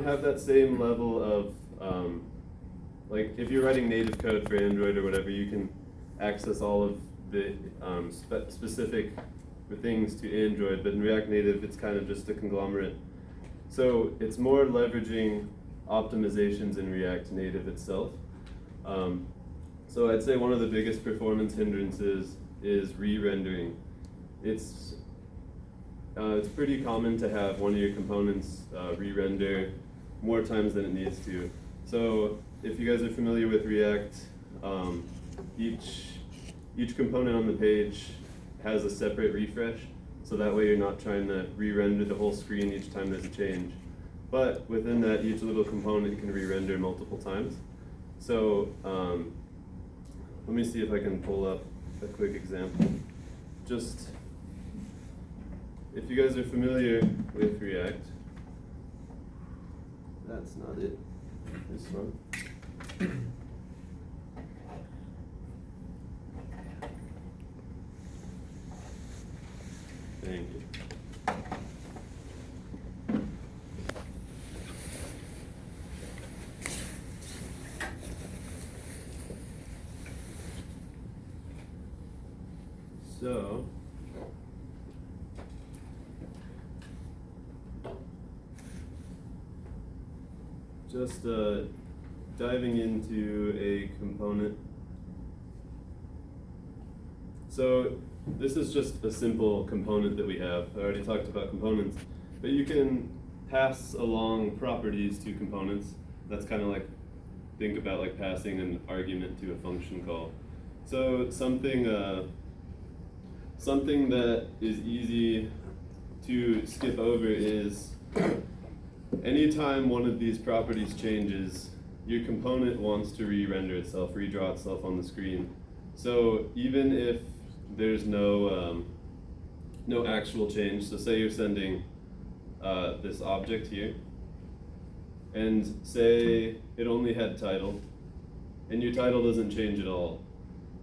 don't have that same level of, like if you're writing native code for Android or whatever, you can access all of the specific things to Android, but in React Native, it's kind of just a conglomerate. So it's more leveraging optimizations in React Native itself. So I'd say one of the biggest performance hindrances is re-rendering. It's pretty common to have one of your components re-render more times than it needs to. So if you guys are familiar with React, each component on the page has a separate refresh, so that way you're not trying to re-render the whole screen each time there's a change. But within that, each little component can re-render multiple times. So let me see if I can pull up a quick example. Just, if you guys are familiar with React, that's not it, this one. Thank you. So, just diving into a component. So this is just a simple component that we have. I already talked about components, but you can pass along properties to components. That's kind of like, think about like passing an argument to a function call. So something that is easy to skip over is anytime one of these properties changes, your component wants to re-render itself, redraw itself on the screen. So even if there's no actual change, so say you're sending this object here, and say it only had title, and your title doesn't change at all,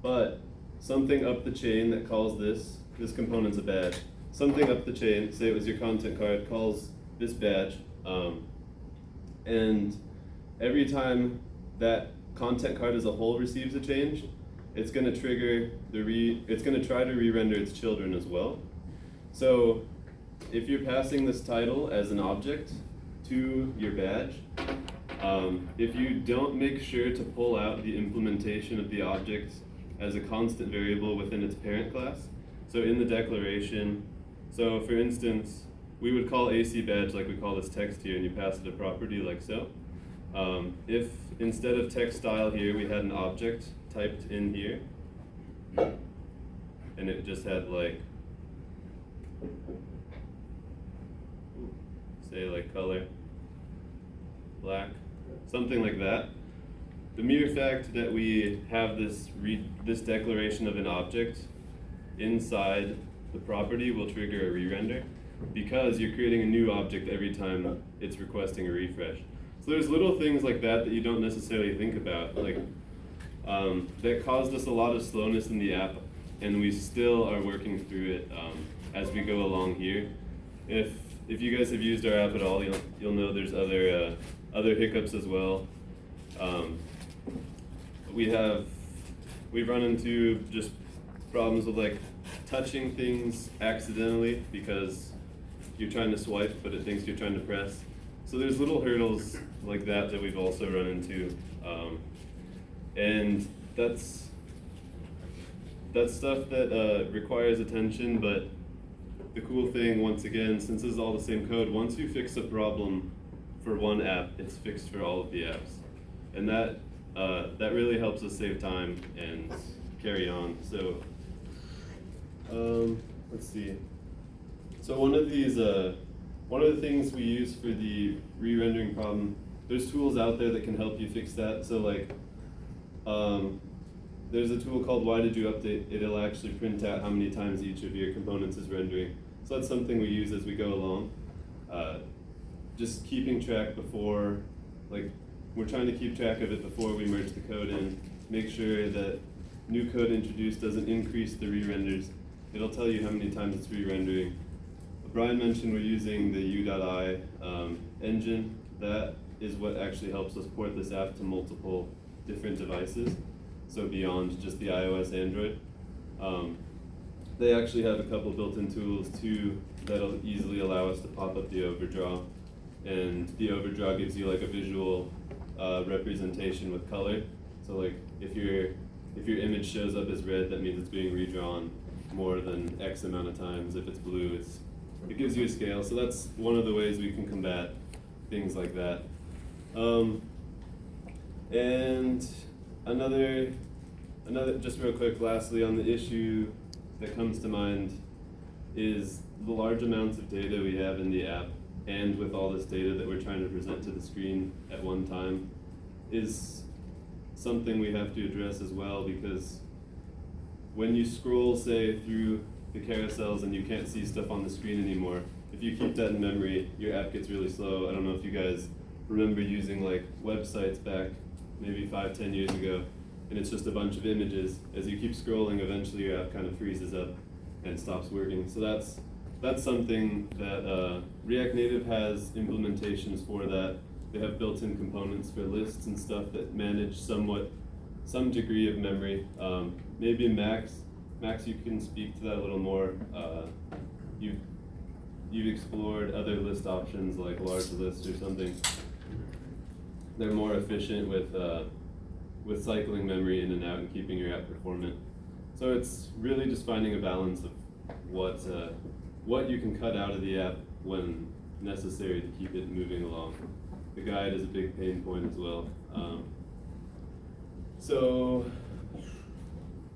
but something up the chain that calls this component's a badge. Something up the chain, say it was your content card, calls this badge, and every time that content card as a whole receives a change, it's going to trigger it's going to try to re-render its children as well. So if you're passing this title as an object to your badge, if you don't make sure to pull out the implementation of the object as a constant variable within its parent class, so in the declaration, so for instance, we would call AC badge like we call this text here, and you pass it a property like so. If instead of text style here, we had an object typed in here, and it just had like, say like color, black, something like that. The mere fact that we have this declaration of an object inside the property will trigger a re-render, because you're creating a new object every time it's requesting a refresh. So there's little things like that you don't necessarily think about, like that caused us a lot of slowness in the app, and we still are working through it as we go along here. If you guys have used our app at all, you'll know there's other hiccups as well. We've run into just problems with like touching things accidentally because you're trying to swipe, but it thinks you're trying to press. So there's little hurdles like that we've also run into, and that's stuff that requires attention. But the cool thing, once again, since this is all the same code, once you fix a problem for one app, it's fixed for all of the apps, and that really helps us save time and carry on. So let's see. So one of the things we use for the re-rendering problem, there's tools out there that can help you fix that. So like, there's a tool called Why Did You Update? It'll actually print out how many times each of your components is rendering. So that's something we use as we go along. Just keeping track before, like, we're trying to keep track of it before we merge the code in, make sure that new code introduced doesn't increase the re-renders. It'll tell you how many times it's re-rendering. Brian mentioned we're using the U.I engine. that is what actually helps us port this app to multiple different devices, so beyond just the iOS, Android. They actually have a couple built-in tools too that'll easily allow us to pop up the overdraw, and the overdraw gives you like a visual representation with color. So like if your image shows up as red, that means it's being redrawn more than X amount of times. If it's blue, it gives you a scale. So that's one of the ways we can combat things like that. And another, just real quick, lastly, on the issue that comes to mind is the large amounts of data we have in the app, and with all this data that we're trying to present to the screen at one time, is something we have to address as well, because when you scroll, say, through the carousels and you can't see stuff on the screen anymore, if you keep that in memory, your app gets really slow. I don't know if you guys remember using like websites back maybe 5-10 years ago, and it's just a bunch of images. As you keep scrolling, eventually your app kind of freezes up and stops working. So that's something that React Native has implementations for that. They have built-in components for lists and stuff that manage some degree of memory. Maybe Max, you can speak to that a little more. You've explored other list options like large lists or something. They're more efficient with cycling memory in and out and keeping your app performant. So it's really just finding a balance of what you can cut out of the app when necessary to keep it moving along. The guide is a big pain point as well. So,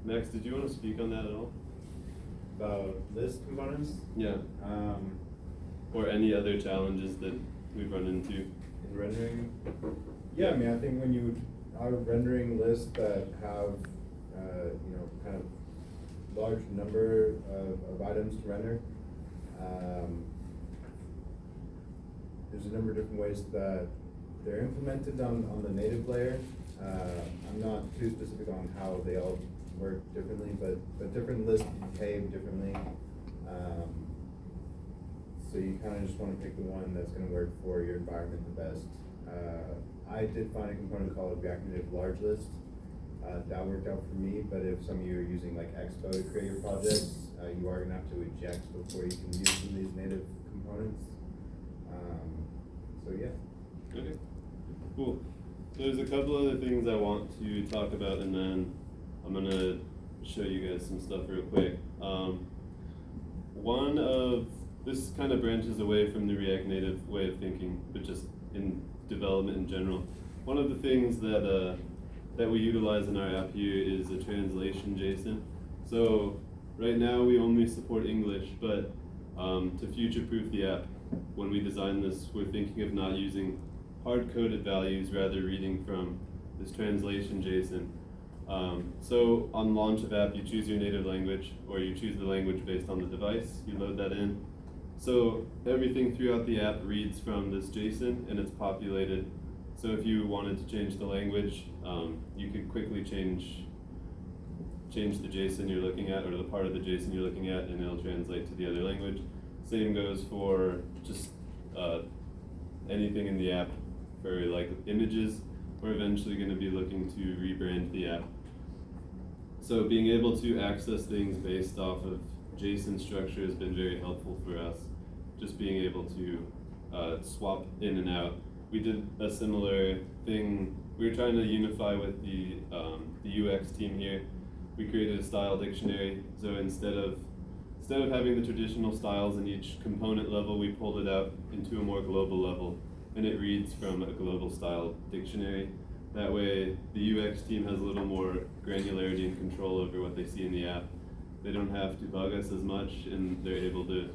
Max, did you want to speak on that at all? About list components? Yeah. Or any other challenges that we've run into? In rendering? Yeah, I mean, I think when you are rendering lists that have, kind of large number of items to render, there's a number of different ways that they're implemented on the native layer. I'm not too specific on how they all work differently, but different lists behave differently. So you kind of just want to pick the one that's going to work for your environment the best. I did find a component called React Native Large List. That worked out for me, but if some of you are using like Expo to create your projects, you are going to have to eject before you can use some of these native components. So yeah. Okay, cool. So there's a couple other things I want to talk about, and then I'm gonna show you guys some stuff real quick. This kind of branches away from the React Native way of thinking, but just in development in general. One of the things that we utilize in our app here is a translation JSON. So right now we only support English, but to future-proof the app, when we design this, we're thinking of not using hard-coded values, rather reading from this translation JSON. So on launch of app, you choose your native language, or you choose the language based on the device, you load that in. So everything throughout the app reads from this JSON, and it's populated. So if you wanted to change the language, you could quickly change the JSON you're looking at, or the part of the JSON you're looking at, and it'll translate to the other language. Same goes for just anything in the app. For like images, we're eventually going to be looking to rebrand the app. So being able to access things based off of JSON structure has been very helpful for us. Just being able to swap in and out. We did a similar thing. We were trying to unify with the UX team here. We created a style dictionary. So instead of having the traditional styles in each component level, we pulled it out into a more global level, and it reads from a global style dictionary. That way, the UX team has a little more granularity and control over what they see in the app. They don't have to bug us as much, and they're able to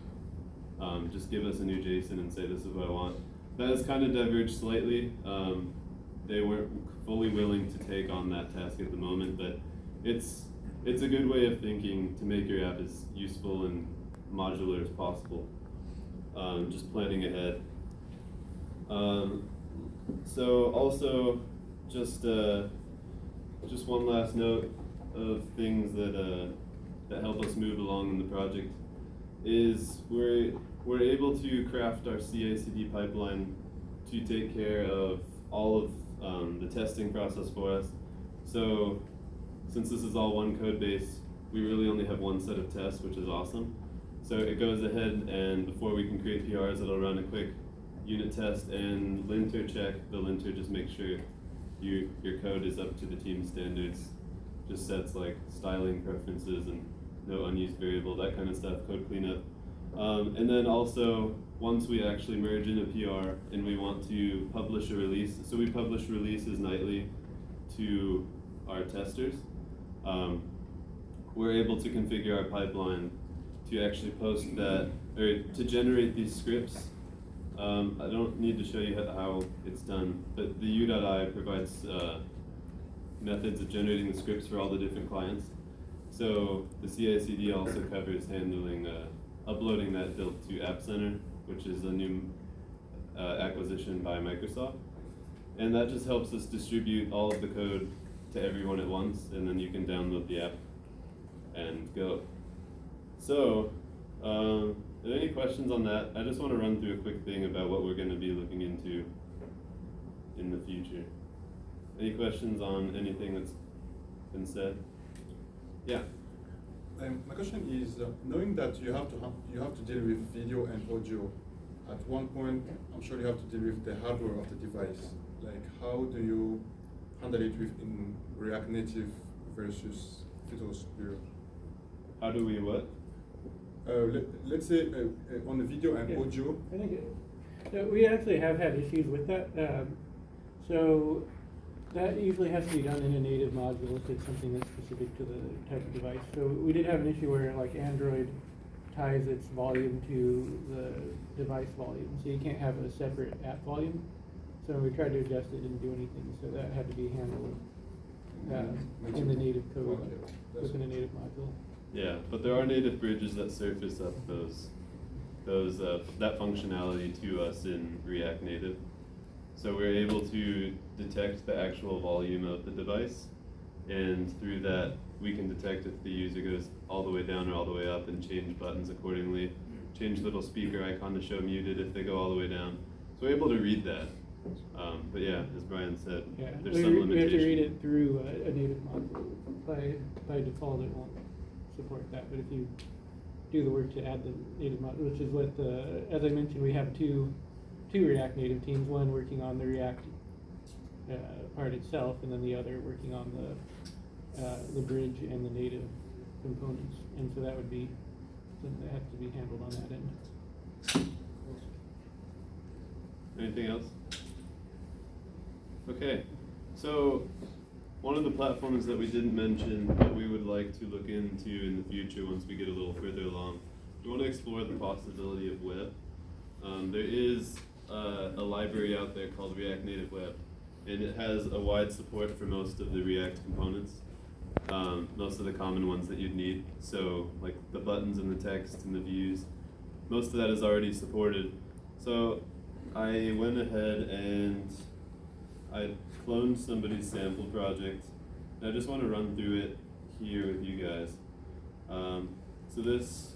just give us a new JSON and say, this is what I want. That has kind of diverged slightly. They weren't fully willing to take on that task at the moment, but it's a good way of thinking to make your app as useful and modular as possible. Just planning ahead. So also, just one last note of things that help us move along in the project is we're able to craft our CI/CD pipeline to take care of all of the testing process for us. So since this is all one code base, we really only have one set of tests, which is awesome. So it goes ahead and before we can create PRs, it'll run a quick unit test and linter check. The linter just makes sure your code is up to the team standards, just sets like styling preferences and no unused variable, that kind of stuff, code cleanup. And then also, once we actually merge in a PR and we want to publish a release, so we publish releases nightly to our testers, we're able to configure our pipeline to actually post that, or to generate these scripts. I don't need to show you how it's done, but the U.I provides methods of generating the scripts for all the different clients. So the CI/CD also covers handling uploading that built to App Center, which is a new acquisition by Microsoft. And that just helps us distribute all of the code to everyone at once, and then you can download the app and go. So, are there any questions on that? I just want to run through a quick thing about what we're going to be looking into in the future. Any questions on anything that's been said? Yeah. My question is, knowing that you have to deal with video and audio, at one point, I'm sure you have to deal with the hardware of the device. Like, how do you handle it within React Native versus Visual Studio? How do we what? Let's say on the video and audio. I think we actually have had issues with that. So that usually has to be done in a native module if it's something that's specific to the type of device. So we did have an issue where like Android ties its volume to the device volume. So you can't have a separate app volume. So we tried to adjust it, didn't do anything. So that had to be handled in the native code within a native module. Yeah, but there are native bridges that surface up that functionality to us in React Native. So we're able to detect the actual volume of the device, and through that we can detect if the user goes all the way down or all the way up and change buttons accordingly. Change little speaker icon to show muted if they go all the way down. So we're able to read that. But yeah, as Brian said, there's some limitation. We have to read it through a native module. By default, it won't support that. But if you do the work to add the native module, which is what, as I mentioned, we have two React Native teams. One working on the React part itself, and then the other working on the bridge and the native components. And so that would be something that has to be handled on that end. Anything else? Okay, so one of the platforms that we didn't mention that we would like to look into in the future once we get a little further along, we want to explore the possibility of web. There is a library out there called React Native Web, and it has a wide support for most of the React components, most of the common ones that you'd need. So like the buttons and the text and the views, most of that is already supported. So I went ahead and I cloned somebody's sample project, and I just want to run through it here with you guys. So this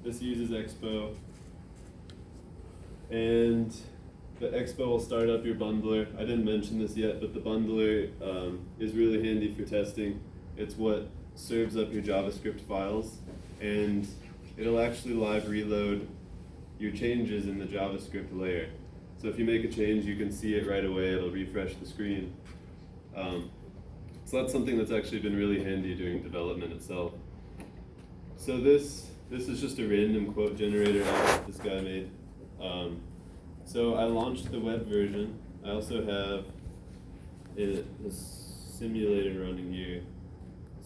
uses Expo, and the Expo will start up your bundler. I didn't mention this yet, but the bundler is really handy for testing. It's what serves up your JavaScript files, and it'll actually live reload your changes in the JavaScript layer. So if you make a change, you can see it right away. It'll refresh the screen. So that's something that's actually been really handy during development itself. So this is just a random quote generator that this guy made. So I launched the web version. I also have a simulator running here.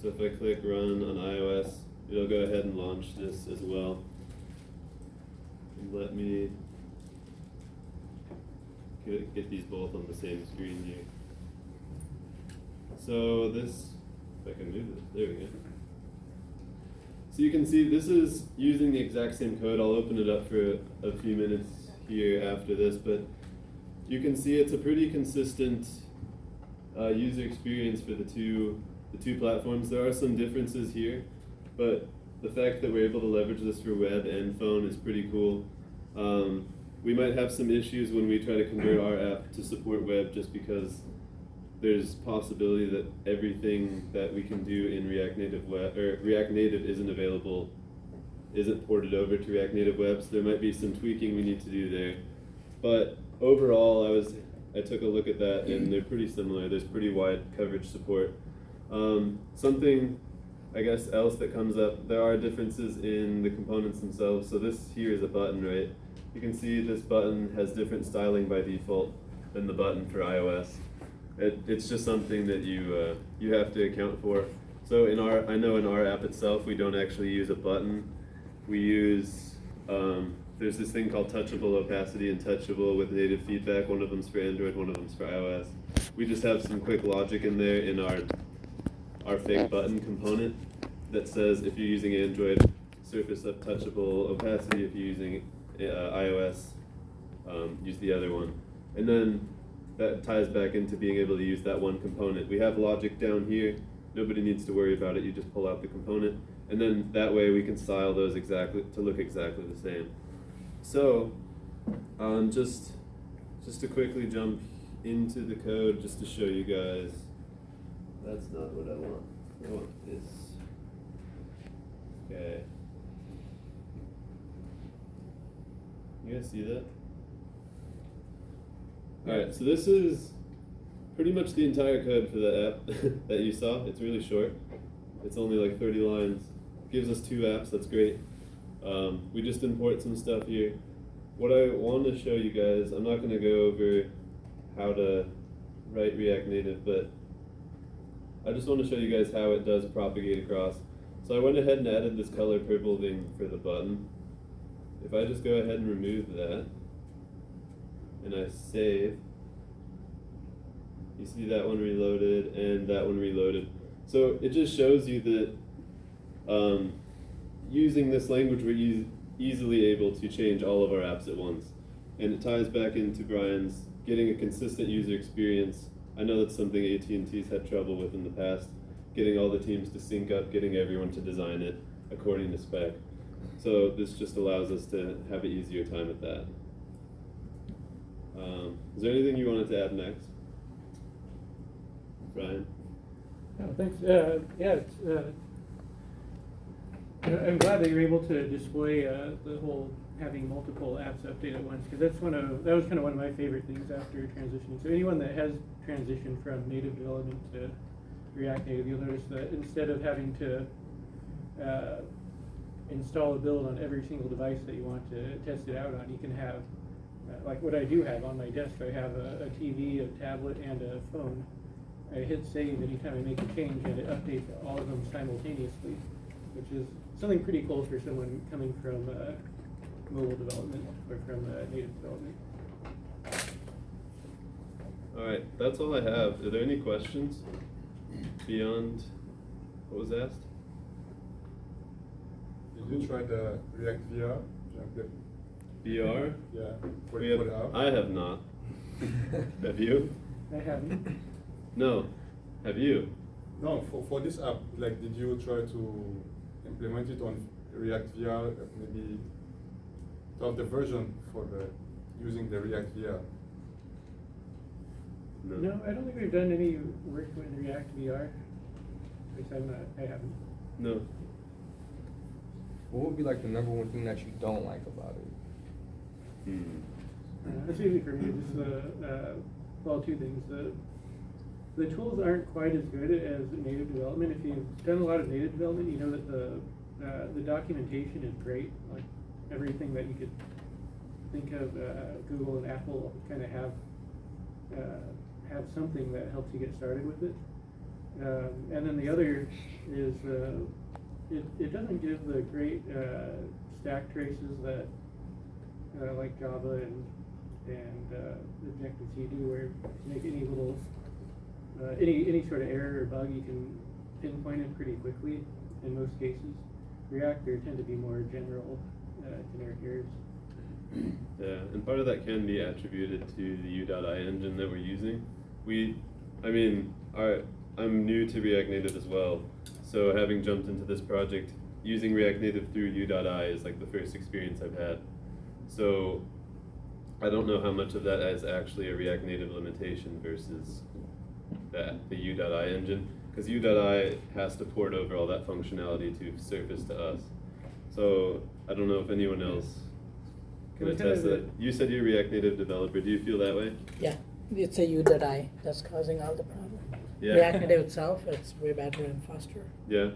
So if I click run on iOS, it'll go ahead and launch this as well. And let me get these both on the same screen here. So this, if I can move it, there we go. So you can see this is using the exact same code. I'll open it up for a few minutes here after this, but you can see it's a pretty consistent user experience for the two platforms. There are some differences here, but the fact that we're able to leverage this for web and phone is pretty cool. we might have some issues when we try to convert our app to support web, just because there's possibility that everything that we can do in React Native web or React Native isn't ported over to React Native Web, so there might be some tweaking we need to do there. But overall, I took a look at that, and they're pretty similar. There's pretty wide coverage support. Something, I guess, else that comes up, there are differences in the components themselves. So this here is a button, right? You can see this button has different styling by default than the button for iOS. It's just something that you have to account for. So I know in our app itself, we don't actually use a button. We use, there's this thing called touchable opacity and touchable with native feedback. One of them's for Android, one of them's for iOS. We just have some quick logic in there in our fake button component that says if you're using Android, surface up touchable opacity. If you're using iOS, use the other one. And then that ties back into being able to use that one component. We have logic down here. Nobody needs to worry about it. You just pull out the component. And then that way we can style those exactly to look exactly the same. So, just to quickly jump into the code, just to show you guys, that's not what I want. I want this. Okay. You guys see that? Alright, so this is pretty much the entire code for the app that you saw. It's really short. It's only like 30 lines. Gives us 2 apps, that's great. We just import some stuff here. What I want to show you guys, I'm not going to go over how to write React Native, but I just want to show you guys how it does propagate across. So I went ahead and added this color purple thing for the button. If I just go ahead and remove that, and I save, you see that one reloaded and that one reloaded. So it just shows you that using this language, we're easily able to change all of our apps at once. And it ties back into Brian's getting a consistent user experience. I know that's something AT&T's had trouble with in the past, getting all the teams to sync up, getting everyone to design it according to spec. So this just allows us to have an easier time at that. Is there anything you wanted to add next? Brian? No, thanks. I'm glad that you're able to display the whole having multiple apps update at once, because that was kind of one of my favorite things after transitioning. So anyone that has transitioned from native development to React Native, you'll notice that instead of having to install a build on every single device that you want to test it out on, you can have, like what I do have on my desk, I have a TV, a tablet, and a phone. I hit save anytime I make a change, and it updates all of them simultaneously, which is something pretty cool for someone coming from mobile development or from native development. All right, that's all I have. Are there any questions beyond what was asked? Did you try the React VR? VR? Yeah. For We have, the app? I have not. Have you? I haven't. No. Have you? No, for this app, like, did you try to implement it on React VR? Maybe to have the version for using the React VR. No, I don't think we've done any work with React VR. At least I haven't. No. What would be like the number one thing that you don't like about it? That's easy for me. Just well, 2 things. The tools aren't quite as good as native development. If you've done a lot of native development, you know that the documentation is great. Like everything that you could think of, Google and Apple kind of have something that helps you get started with it. And then the other is it doesn't give the great stack traces that like Java and Objective-C do, where if you make any little any sort of error or bug, you can pinpoint it pretty quickly in most cases. React, there tend to be more general generic errors. Yeah, and part of that can be attributed to the U.I engine that we're using. I'm new to React Native as well, so having jumped into this project, using React Native through U.I is like the first experience I've had. So I don't know how much of that is actually a React Native limitation versus the U.I engine, because U.I has to port over all that functionality to surface to us. So I don't know if anyone else can Well, kind attest of to that. You said you're a React Native developer. Do you feel that way? Yeah, it's a U.I that's causing all the problem. Yeah. React Native itself, it's way better and faster. Yeah.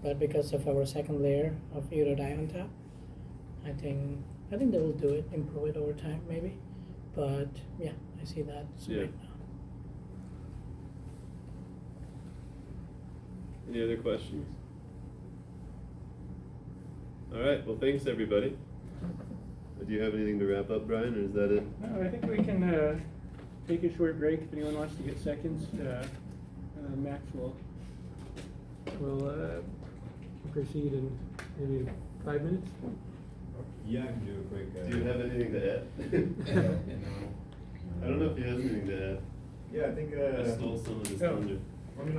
But because of our second layer of U.I on top, I think they will do it, improve it over time maybe. But yeah, I see that Yeah. right now. Any other questions? All right. Well, thanks everybody. Do you have anything to wrap up, Brian, or is that it? No, I think we can take a short break if anyone wants to get seconds. Max will proceed in maybe 5 minutes. Yeah, I can do a quick. Do you have anything to add? I don't know if he has anything to add. Yeah, I think. I stole some of his Oh. thunder. I mean,